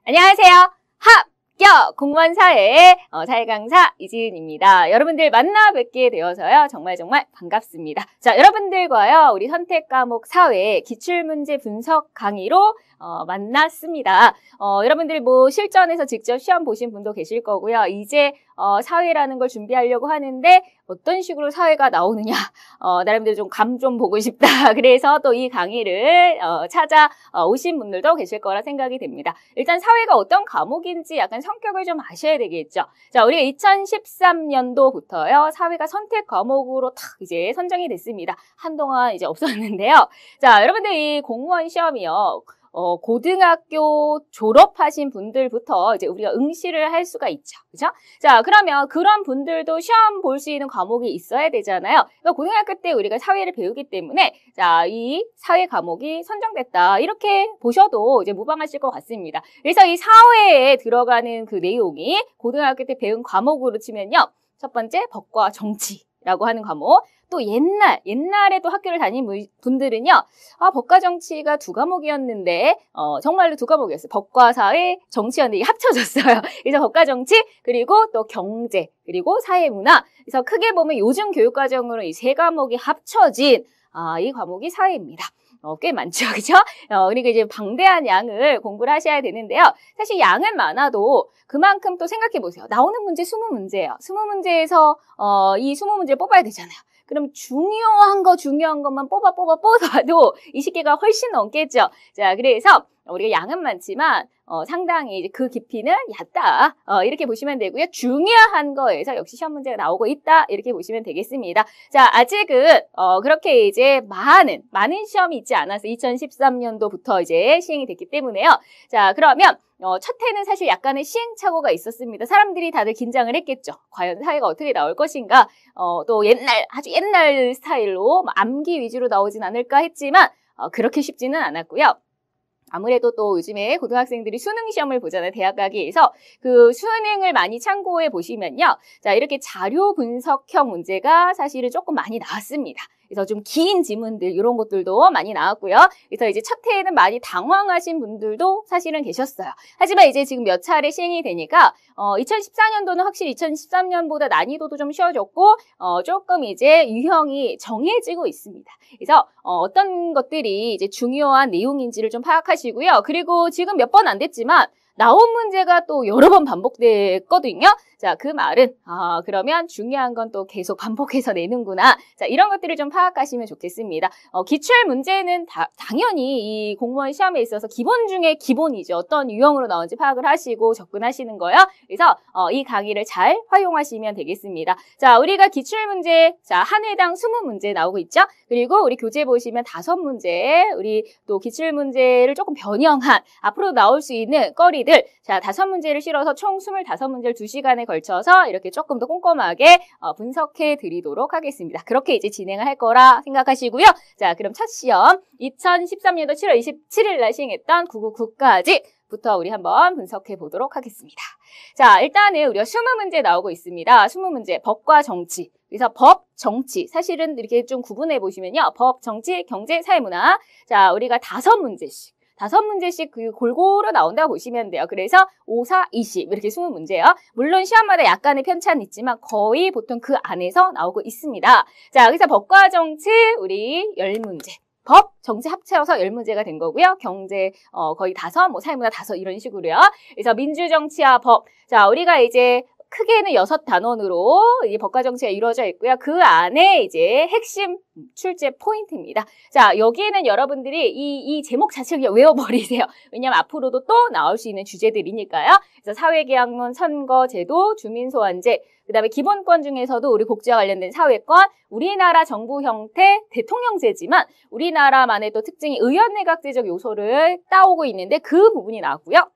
안녕하세요. 합격 공무원 사회의 사회 강사 이지은입니다. 여러분들 만나 뵙게 되어서요. 정말 반갑습니다. 자, 여러분들과요. 우리 선택 과목 사회 기출문제 분석 강의로 만났습니다. 여러분들이 뭐 실전에서 직접 시험 보신 분도 계실 거고요. 이제 사회라는 걸 준비하려고 하는데 어떤 식으로 사회가 나오느냐 나름대로 좀 감 좀 보고 싶다. 그래서 또 이 강의를 찾아오신 분들도 계실 거라 생각이 됩니다. 일단 사회가 어떤 과목인지 약간 성격을 좀 아셔야 되겠죠. 자, 우리가 2013년도부터요. 사회가 선택 과목으로 탁 이제 선정이 됐습니다. 한동안 이제 없었는데요. 자, 여러분들 이 공무원 시험이요. 고등학교 졸업하신 분들부터 이제 우리가 응시를 할 수가 있죠. 그죠? 자, 그러면 그런 분들도 시험 볼 수 있는 과목이 있어야 되잖아요. 그러니까 고등학교 때 우리가 사회를 배우기 때문에 자, 이 사회 과목이 선정됐다. 이렇게 보셔도 이제 무방하실 것 같습니다. 그래서 이 사회에 들어가는 그 내용이 고등학교 때 배운 과목으로 치면요. 첫 번째, 법과 정치라고 하는 과목. 또 옛날에 또 학교를 다닌 분들은요, 법과 정치가 두 과목이었는데, 정말로 두 과목이었어요. 법과 사회, 정치였는데 이게 합쳐졌어요. 그래서 법과 정치, 그리고 또 경제, 그리고 사회문화. 그래서 크게 보면 요즘 교육과정으로 이 세 과목이 합쳐진, 이 과목이 사회입니다. 꽤 많죠. 그죠? 그러니까 이제 방대한 양을 공부를 하셔야 되는데요. 사실 양은 많아도 그만큼 또 생각해 보세요. 나오는 문제 20문제예요. 20문제에서, 이 20문제를 뽑아야 되잖아요. 그럼 중요한 것만 뽑아도 20개가 훨씬 넘겠죠. 자, 그래서 우리가 양은 많지만 상당히 이제 그 깊이는 얕다. 이렇게 보시면 되고요. 중요한 거에서 역시 시험 문제가 나오고 있다. 이렇게 보시면 되겠습니다. 자, 아직은 그렇게 이제 많은 시험이 있지 않아서 2013년도부터 이제 시행이 됐기 때문에요. 자, 그러면 첫 해는 사실 약간의 시행착오가 있었습니다. 사람들이 다들 긴장을 했겠죠. 과연 사회가 어떻게 나올 것인가. 또 아주 옛날 스타일로 암기 위주로 나오진 않을까 했지만 그렇게 쉽지는 않았고요. 아무래도 또 요즘에 고등학생들이 수능 시험을 보잖아요. 대학 가기 위해서. 그 수능을 많이 참고해 보시면요. 자, 이렇게 자료 분석형 문제가 사실은 조금 많이 나왔습니다. 그래서 좀 긴 지문들 이런 것들도 많이 나왔고요. 그래서 이제 첫 해에는 많이 당황하신 분들도 사실은 계셨어요. 하지만 이제 지금 몇 차례 시행이 되니까 2014년도는 확실히 2013년보다 난이도도 좀 쉬워졌고 조금 이제 유형이 정해지고 있습니다. 그래서 어떤 것들이 이제 중요한 내용인지를 좀 파악하시고요. 그리고 지금 몇 번 안 됐지만 나온 문제가 또 여러 번 반복됐거든요. 자, 그 말은 그러면 중요한 건 또 계속 반복해서 내는구나. 자, 이런 것들을 좀 파악하시면 좋겠습니다. 기출 문제는 당연히 이 공무원 시험에 있어서 기본 중에 기본이죠. 어떤 유형으로 나오는지 파악을 하시고 접근하시는 거예요. 그래서 이 강의를 잘 활용하시면 되겠습니다. 자, 우리가 기출 문제 한 회당 20문제 나오고 있죠. 그리고 우리 교재 보시면 5문제, 우리 또 기출 문제를 조금 변형한 앞으로 나올 수 있는 거리 자, 5문제를 실어서 총 25문제를 2시간에 걸쳐서 이렇게 조금 더 꼼꼼하게 분석해 드리도록 하겠습니다. 그렇게 이제 진행을 할 거라 생각하시고요. 자, 그럼 첫 시험 2013년도 7월 27일 날 시행했던 999까지부터 우리 한번 분석해 보도록 하겠습니다. 자, 일단은 우리가 20문제 나오고 있습니다. 20문제 법과 정치. 그래서 법, 정치. 사실은 이렇게 좀 구분해 보시면요. 법, 정치, 경제, 사회문화. 자, 우리가 5문제씩. 5문제씩 그 골고루 나온다고 보시면 돼요. 그래서 5, 4, 20 이렇게 20문제예요. 물론 시험마다 약간의 편차는 있지만 거의 보통 그 안에서 나오고 있습니다. 자, 그래서 법과 정치 우리 10문제. 법, 정치 합쳐서 10문제가 된 거고요. 경제 거의 5, 뭐 사회문화 5 이런 식으로요. 그래서 민주정치와 법. 자, 우리가 이제 크게는 6단원으로 이 법과 정치가 이루어져 있고요. 그 안에 이제 핵심 출제 포인트입니다. 자, 여기에는 여러분들이 이 제목 자체를 그냥 외워버리세요. 왜냐하면 앞으로도 또 나올 수 있는 주제들이니까요. 그래서 사회계약론, 선거제도, 주민소환제, 그 다음에 기본권 중에서도 우리 복지와 관련된 사회권, 우리나라 정부 형태, 대통령제지만 우리나라만의 또 특징이 의원내각제적 요소를 따오고 있는데 그 부분이 나왔고요.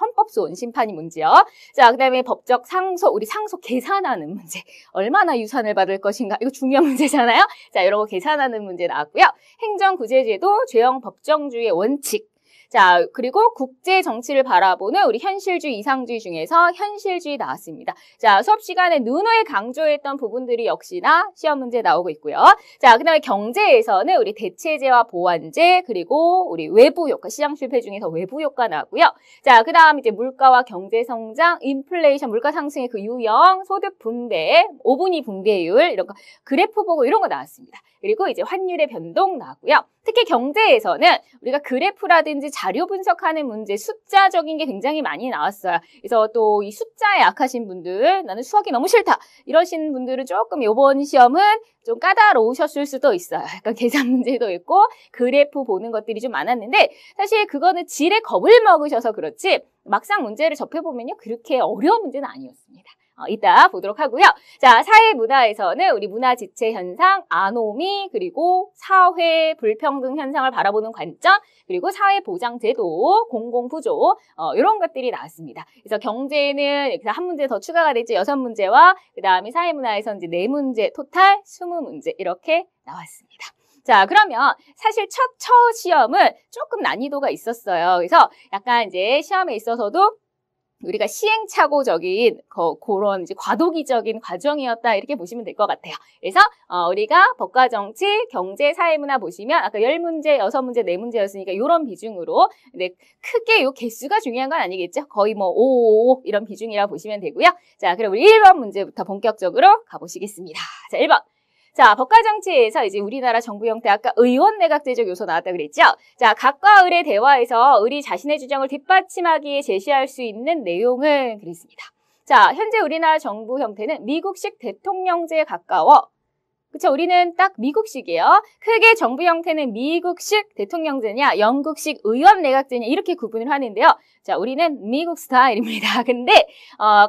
헌법소원 심판이 문제요. 자, 그 다음에 법적 상속, 우리 상속 계산하는 문제. 얼마나 유산을 받을 것인가. 이거 중요한 문제잖아요. 자, 이런 거 계산하는 문제 나왔고요. 행정구제제도, 죄형 법정주의 원칙. 자, 그리고 국제 정치를 바라보는 우리 현실주의, 이상주의 중에서 현실주의 나왔습니다. 자, 수업 시간에 누누이 강조했던 부분들이 역시나 시험 문제 나오고 있고요. 자, 그 다음에 경제에서는 우리 대체제와 보완제, 그리고 우리 외부 효과, 시장 실패 중에서 외부 효과 나왔고요. 자, 그 다음 이제 물가와 경제 성장, 인플레이션, 물가 상승의 그 유형, 소득 분배, 5분위 분배율, 이런 거, 그래프 보고 이런 거 나왔습니다. 그리고 이제 환율의 변동 나왔고요. 특히 경제에서는 우리가 그래프라든지 자료 분석하는 문제, 숫자적인 게 굉장히 많이 나왔어요. 그래서 또 이 숫자에 약하신 분들, 나는 수학이 너무 싫다 이러신 분들은 조금 이번 시험은 좀 까다로우셨을 수도 있어요. 약간 계산 문제도 있고 그래프 보는 것들이 좀 많았는데 사실 그거는 질에 겁을 먹으셔서 그렇지 막상 문제를 접해보면요 그렇게 어려운 문제는 아니었습니다. 이따 보도록 하고요. 자, 사회문화에서는 우리 문화지체 현상, 아노미, 그리고 사회 불평등 현상을 바라보는 관점, 그리고 사회보장제도, 공공부조, 이런 것들이 나왔습니다. 그래서 경제는 한 문제 더 추가가 됐죠. 6문제와 그 다음에 사회문화에서 이제 4문제, 토탈 20문제 이렇게 나왔습니다. 자, 그러면 사실 첫 시험은 조금 난이도가 있었어요. 그래서 약간 이제 시험에 있어서도 우리가 시행착오적인 그런 이제 과도기적인 과정이었다 이렇게 보시면 될 것 같아요. 그래서 우리가 법과 정치, 경제, 사회문화 보시면 아까 10문제, 6문제, 4문제였으니까 이런 비중으로 근데 크게 요 개수가 중요한 건 아니겠죠. 거의 뭐 5 이런 비중이라고 보시면 되고요. 자, 그럼 우리 1번 문제부터 본격적으로 가보시겠습니다. 자, 1번. 자, 법과 정치에서 이제 우리나라 정부 형태 아까 의원 내각제적 요소 나왔다 그랬죠? 자, 각과 을의 대화에서 을이 자신의 주장을 뒷받침하기에 제시할 수 있는 내용은 그랬습니다. 자, 현재 우리나라 정부 형태는 미국식 대통령제에 가까워. 그쵸? 우리는 딱 미국식이에요. 크게 정부 형태는 미국식 대통령제냐, 영국식 의원 내각제냐 이렇게 구분을 하는데요. 자, 우리는 미국 스타일입니다. 근데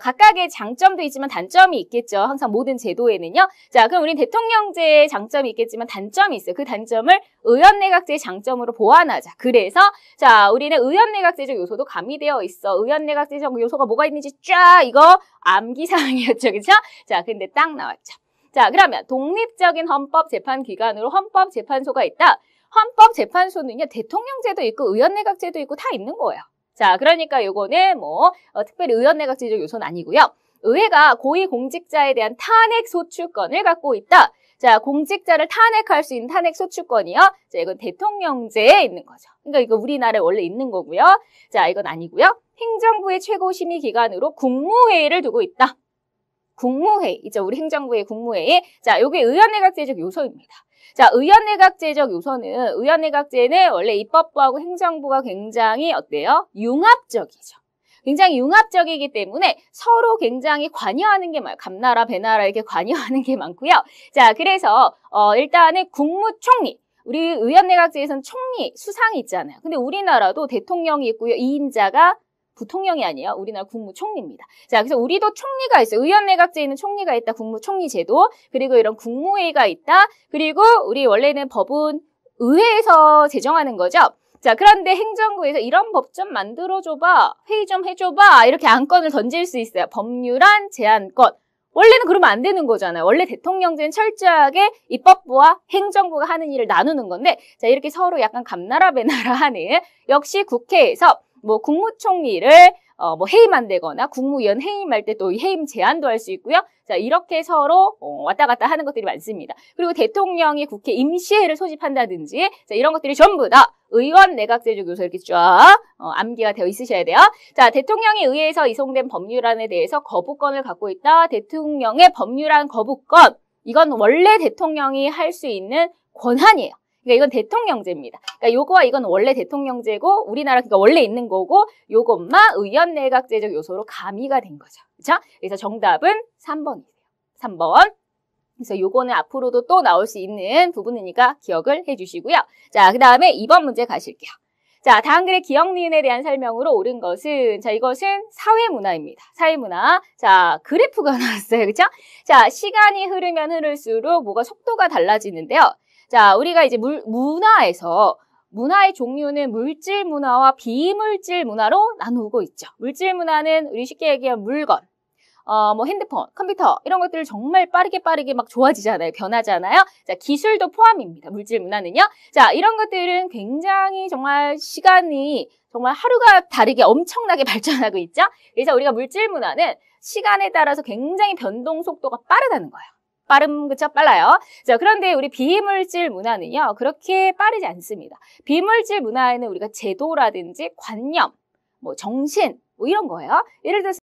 각각의 장점도 있지만 단점이 있겠죠. 항상 모든 제도에는요. 자, 그럼 우리는 대통령제의 장점이 있겠지만 단점이 있어요. 그 단점을 의원 내각제의 장점으로 보완하자. 그래서 자, 우리는 의원 내각제적 요소도 가미되어 있어. 의원 내각제적 요소가 뭐가 있는지 쫙 이거 암기사항이었죠. 그쵸? 자, 근데 딱 나왔죠. 자, 그러면 독립적인 헌법재판기관으로 헌법재판소가 있다. 헌법재판소는요, 대통령제도 있고 의원내각제도 있고 다 있는 거예요. 자, 그러니까 요거는 특별히 의원내각제적 요소는 아니고요. 의회가 고위공직자에 대한 탄핵소추권을 갖고 있다. 자, 공직자를 탄핵할 수 있는 탄핵소추권이요. 자, 이건 대통령제에 있는 거죠. 그러니까 이거 우리나라에 원래 있는 거고요. 자, 이건 아니고요. 행정부의 최고심의기관으로 국무회의를 두고 있다. 국무회의, 있죠. 우리 행정부의 국무회의. 자, 요게 의원내각제적 요소입니다. 자, 의원내각제적 요소는, 의원내각제는 원래 입법부하고 행정부가 굉장히 어때요? 융합적이죠. 굉장히 융합적이기 때문에 서로 굉장히 관여하는 게 많아요. 감나라, 배나라 이렇게 관여하는 게 많고요. 자, 그래서 일단은 국무총리. 우리 의원내각제에서는 총리, 수상이 있잖아요. 근데 우리나라도 대통령이 있고요. 2인자가 부통령이 아니에요. 우리나라 국무총리입니다. 자, 그래서 우리도 총리가 있어요. 의원내각제에는 총리가 있다. 국무총리 제도. 그리고 이런 국무회의가 있다. 그리고 우리 원래는 법은 의회에서 제정하는 거죠. 자, 그런데 행정부에서 이런 법 좀 만들어줘봐. 회의 좀 해줘봐. 이렇게 안건을 던질 수 있어요. 법률안 제안권. 원래는 그러면 안 되는 거잖아요. 원래 대통령제는 철저하게 입법부와 행정부가 하는 일을 나누는 건데, 자, 이렇게 서로 약간 감나라 배나라 하는, 역시 국회에서 국무총리를 해임 만들거나 국무위원 해임할 때 또 해임 제안도 할 수 있고요. 자, 이렇게 서로 왔다 갔다 하는 것들이 많습니다. 그리고 대통령이 국회 임시회를 소집한다든지, 자, 이런 것들이 전부 다 의원 내각제적 요소 이렇게 쫙 암기가 되어 있으셔야 돼요. 자, 대통령이 의회에서 이송된 법률안에 대해서 거부권을 갖고 있다. 대통령의 법률안 거부권. 이건 원래 대통령이 할 수 있는 권한이에요. 그러니까 이건 대통령제입니다. 그러니까 요거와 이건 원래 대통령제고 우리나라 그러니까 원래 있는 거고 요것만 의원 내각제적 요소로 가미가 된 거죠. 그렇죠? 그래서 정답은 3번이세요. 3번. 그래서 요거는 앞으로도 또 나올 수 있는 부분이니까 기억을 해 주시고요. 자, 그다음에 2번 문제 가실게요. 자, 다음 글의 기억 니은에 대한 설명으로 옳은 것은 자, 이것은 사회문화입니다. 사회문화. 자, 그래프가 나왔어요. 그렇죠? 자, 시간이 흐르면 흐를수록 뭐가 속도가 달라지는데요. 자, 우리가 이제 문화에서 문화의 종류는 물질 문화와 비물질 문화로 나누고 있죠. 물질 문화는 우리 쉽게 얘기하면 물건, 핸드폰, 컴퓨터 이런 것들을 정말 빠르게 막 좋아지잖아요. 변하잖아요. 자, 기술도 포함입니다. 물질 문화는요. 자, 이런 것들은 굉장히 정말 시간이 정말 하루가 다르게 엄청나게 발전하고 있죠. 그래서 우리가 물질 문화는 시간에 따라서 굉장히 변동 속도가 빠르다는 거예요. 그쵸? 빨라요. 자, 그런데 우리 비물질 문화는요, 그렇게 빠르지 않습니다. 비물질 문화에는 우리가 제도라든지 관념, 뭐 정신, 뭐 이런 거예요. 예를 들어서